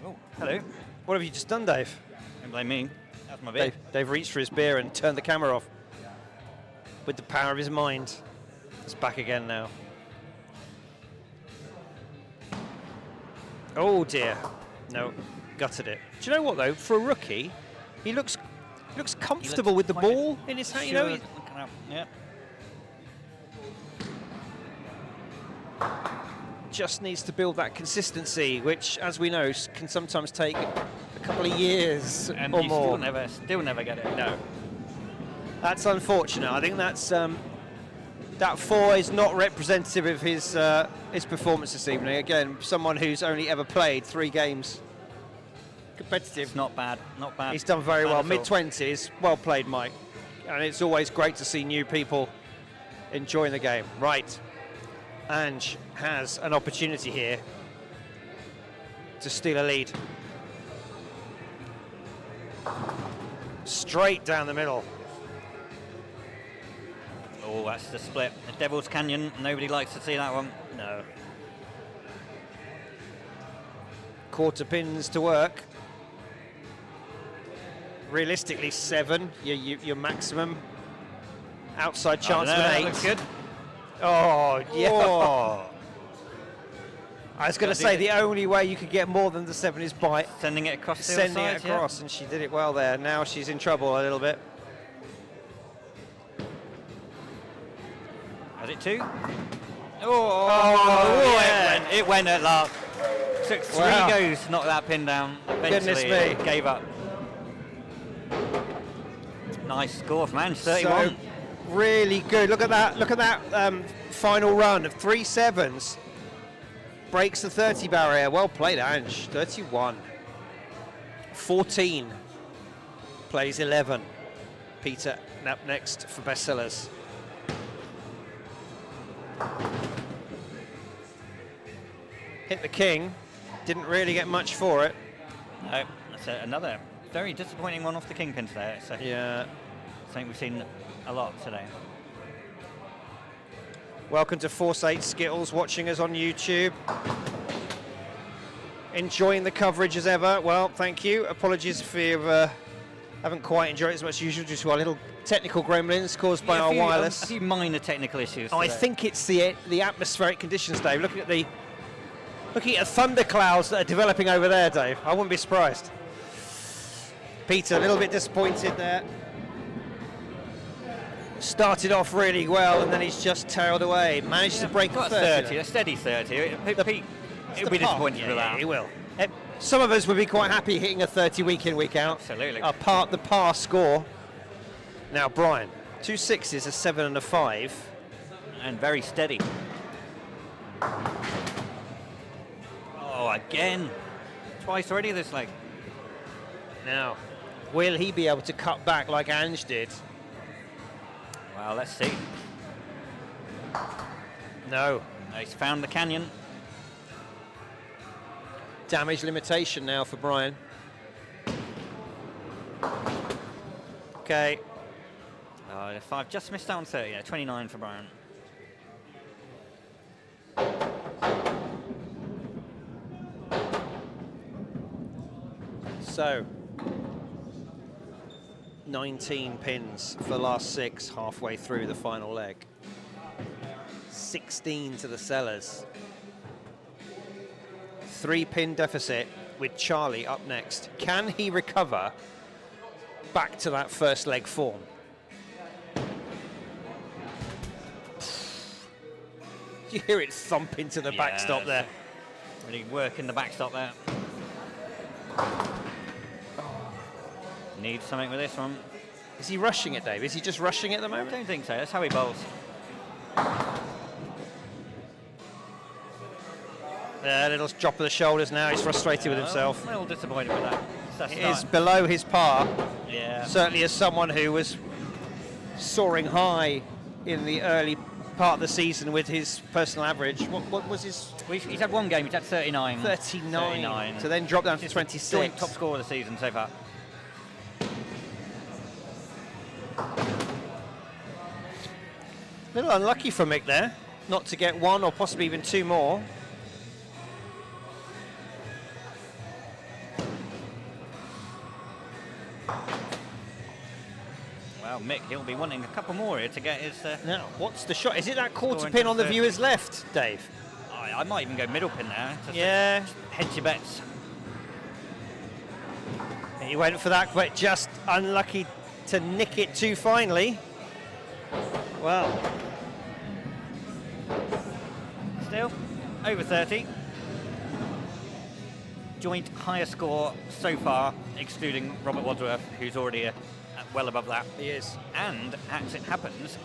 Oh, hello. What have you just done, Dave? Don't blame me. That's my bit. Dave reached for his beer and turned the camera off. With the power of his mind. It's back again now. Oh dear. No, gutted it. Do you know what though? For a rookie, he looks comfortable with the quite ball in his hand. You know, Sure, looking up. Yeah. just needs to build that consistency, which, as we know, can sometimes take a couple of years And or you more. still never get it. No. That's unfortunate. I think that's that 4 is not representative of his performance this evening. Again, someone who's only ever played 3 games. Competitive. It's not bad. Not bad. He's done very Bad well. at all. Mid-20s. Well played, Mike. And it's always great to see new people enjoying the game. Right. Ange has an opportunity here to steal a lead. Straight down the middle. Oh, that's the split. The Devil's Canyon. Nobody likes to see that one. No. Quarter pins to work. Realistically, 7, your maximum. Outside chance of That an 8. looks good. Oh, yeah. Oh. I was going to say the only way you could get more than the 7 is by Sending it across the sending other it side, across, and she did it well there. Now she's in trouble a little bit. Yeah. Was it 2? Oh, yeah. It went at last. Took 3 Wow. goes to knock that pin down. Goodness Eventually, me. gave up. Nice score from Ange, 31. So, really good. Look at that. Look at that final run of 3 7s. Breaks the 30 barrier. Well played, Ange. 31. 14. Plays 11. Peter up next for bestsellers. Hit the king. Didn't really get much for it. No, that's another very disappointing one off the kingpin today. So Yeah. something we've seen a lot today. Welcome to Force 8 Skittles, watching us on YouTube. Enjoying the coverage as ever. Well, thank you. Apologies if you haven't quite enjoyed it as much as usual due to our little technical gremlins caused by Yeah, our a few, wireless. a few minor technical issues. I today. think it's the atmospheric conditions, Dave. Looking at the thunder clouds that are developing over there, Dave. I wouldn't be surprised. Peter, a little bit disappointed there. Started off really well, and then he's just tailed away. Managed to break got the 30, a steady 30. Pete, he'll be disappointed with that. He will. Some of us would be quite happy hitting a 30 week in, week out. Absolutely. The par score. Now, Brian, 2 6s, a 7 and a 5. And very steady. Oh, again. Twice already this leg. Now, will he be able to cut back like Ange did? Well, let's see. No. He's found the canyon. Damage limitation now for Brian. Okay. Oh, 5 just missed out on 30. Yeah, 29 for Brian. So, 19 pins for the last 6 halfway through the final leg. 16 to the sellers. 3-pin deficit with Charlie up next. Can he recover back to that first leg form? You hear it thump into the backstop there. Really working the backstop there. Needs something with this one. Is he rushing it, Dave? Is he just rushing it at the I moment? don't think so. That's how he bowls. Yeah, a little drop of the shoulders now. He's frustrated with himself. I'm a little disappointed with that. It is below his par. Yeah. Certainly as someone who was soaring high in the early part of the season with his personal average. What was his? He's had one game. He's had 39. 39. So then dropped down to 26. Joint top scorer of the season so far. A little unlucky for Mick there, not to get 1 or possibly even 2 more. Well, Mick, he'll be wanting a couple more here to get his... Now, what's the shot? Is it that quarter Scoring pin to on the 30. viewer's left, Dave? I might even go middle pin there. Yeah. Hedge your bets. He went for that, but just unlucky to nick it too finely. Well, Still, over 30. Joint highest score so far, excluding Robert Wadsworth, who's already well above that. he is. And, as it happens,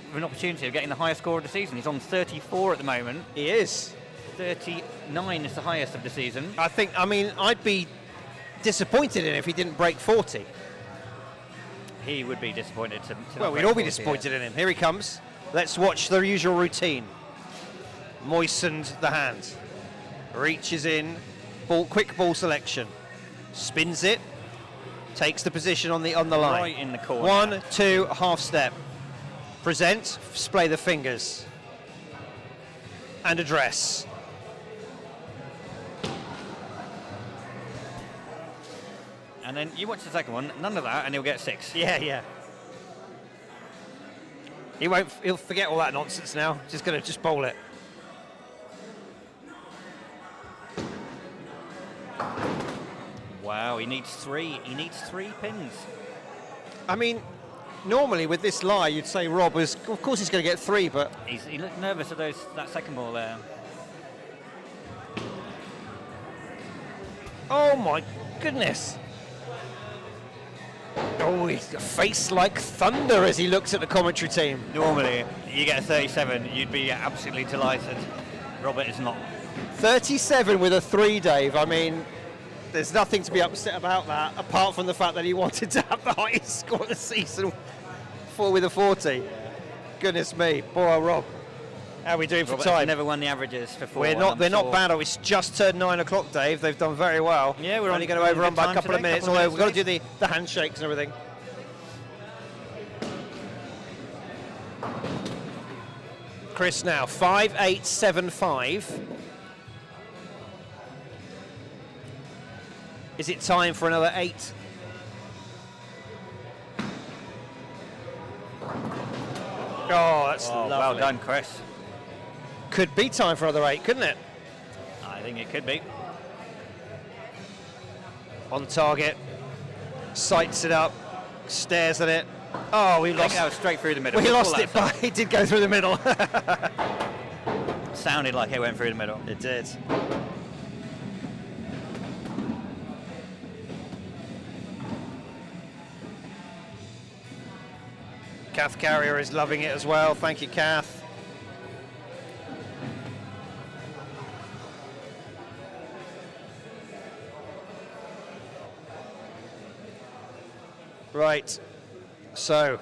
with an opportunity of getting the highest score of the season. He's on 34 at the moment. He is. 39 is the highest of the season. I mean, I'd be disappointed in it if he didn't break 40. He would be disappointed to Well, not we'd break all be 40, disappointed yeah. in him. Here he comes. Let's watch the usual routine. Moistened the hand. Reaches in. Quick ball selection. Spins it. Takes the position on the line. Right in the corner. 1, 2, half step. Present. Splay the fingers. And address. And then you watch the second one, none of that, and he'll get 6. Yeah. He'll forget all that nonsense now. Just gonna bowl it. Wow, he needs 3. He needs 3 pins. I mean, normally with this lie, you'd say Rob was, of course he's going to get 3, but He looked nervous at that second ball there. oh my goodness. Oh, he's a face like thunder as he looks at the commentary team. Normally, you get a 37, you'd be absolutely delighted. Robert is not. 37 with a 3, Dave. I mean, there's nothing to be upset about that, apart from the fact that he wanted to have the highest score of the season with a 40. Goodness me, poor old Rob. How are we doing for Robert time? never won the averages for 4. They're not bad. Oh, it's just turned 9 o'clock, Dave. They've done very well. Yeah, we're only on- going to on overrun good by a time couple of today, minutes, couple of although we've got to minutes do the handshakes and everything. Chris now, 5-8-7-5. Is it time for another 8? Oh, that's lovely. Well done, Chris. Could be time for another 8, couldn't it? I think it could be. On target, sights it up, stares at it. Oh, we I think lost. that was straight through the middle. We We'll lost call it, that but it did go through the middle. Sounded like it went through the middle. It did. Kath Carrier is loving it as well. Thank you, Kath. Right. So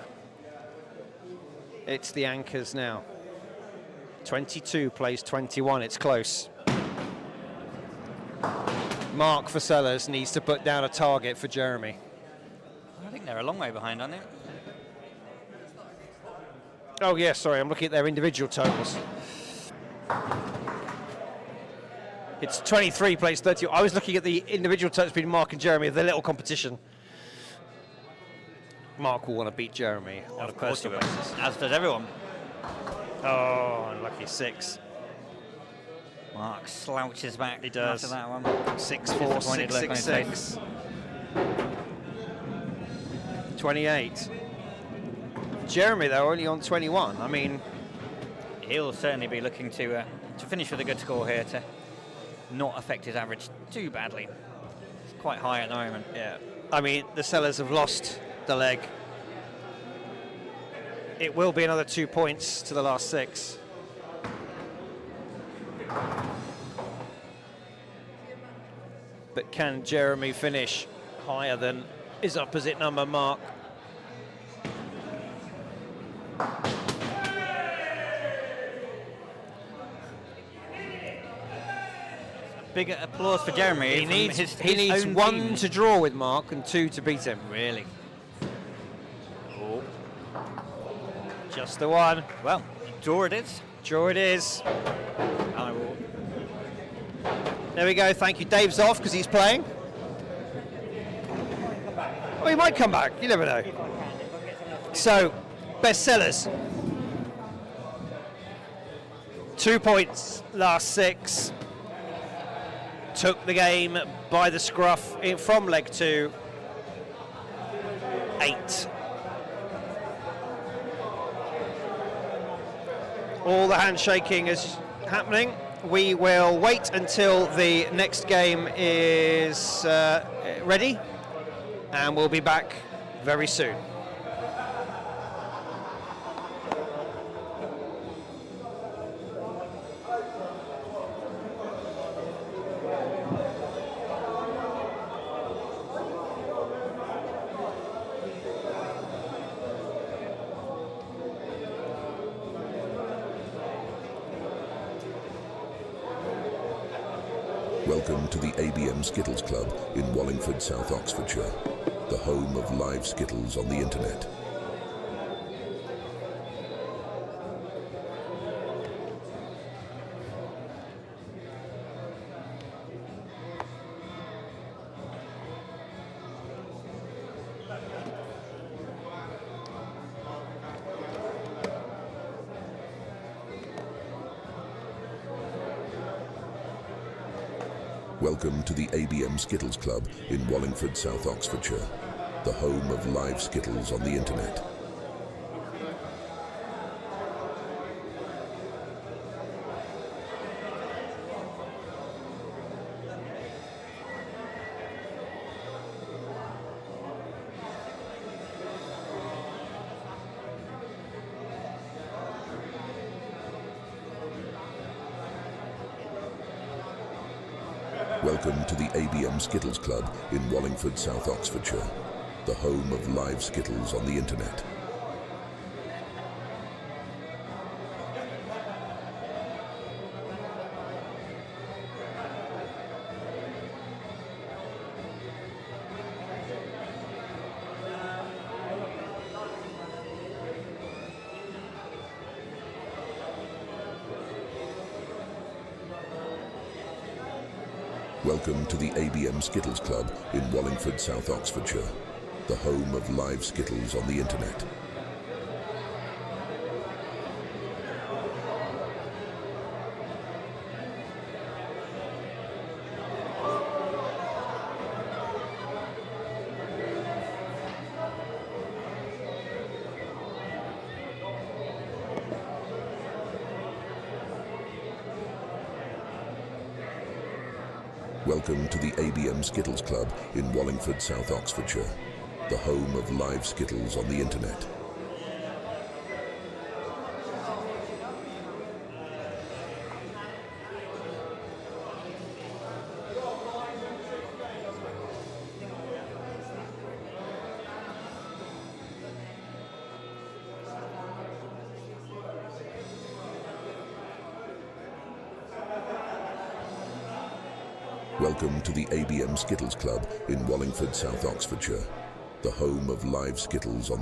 it's the anchors now. 22 plays 21. It's close. Mark for Sellers needs to put down a target for Jeremy. I think they're a long way behind, aren't they? Oh, yeah, sorry, I'm looking at their individual totals. It's 23 plays 30. I was looking at the individual totals between Mark and Jeremy, the little competition. Mark will want to beat Jeremy on a personal basis. As does everyone. Oh, unlucky 6. Mark slouches back. He does. After that one. 6-4, Disappointed look on his 6-6-6. 28. Jeremy, though, only on 21. I mean, He'll certainly be looking to finish with a good score here to not affect his average too badly. It's quite high at the moment. yeah. I mean, the Sellers have lost the leg. It will be another 2 points to the last 6. But can Jeremy finish higher than his opposite number, Mark? Big applause for Jeremy. He needs, his own 1 team. to draw with Mark and 2 to beat him. Really? Oh. Just the 1. Well, draw it is. Draw it is. I will. There we go. Thank you. Dave's off because he's playing. Oh, he might come back. You never know. So, bestsellers. 2 points, last 6. Took the game by the scruff from leg 2. 8. All the handshaking is happening. We will wait until the next game is ready, and we'll be back very soon. Welcome to the ABM Skittles Club in Wallingford, South Oxfordshire, the home of live Skittles on the internet. Welcome to the ABM Skittles Club in Wallingford, South Oxfordshire, the home of live Skittles on the internet. Welcome to the ABM Skittles Club in Wallingford, South Oxfordshire, the home of live Skittles on the internet. Welcome to the ABM Skittles Club in Wallingford, South Oxfordshire, the home of live Skittles on the internet. Welcome to the ABM Skittles Club in Wallingford, South Oxfordshire, the home of live Skittles on the internet. Welcome to the ABM Skittles Club in Wallingford, South Oxfordshire, the home of live Skittles on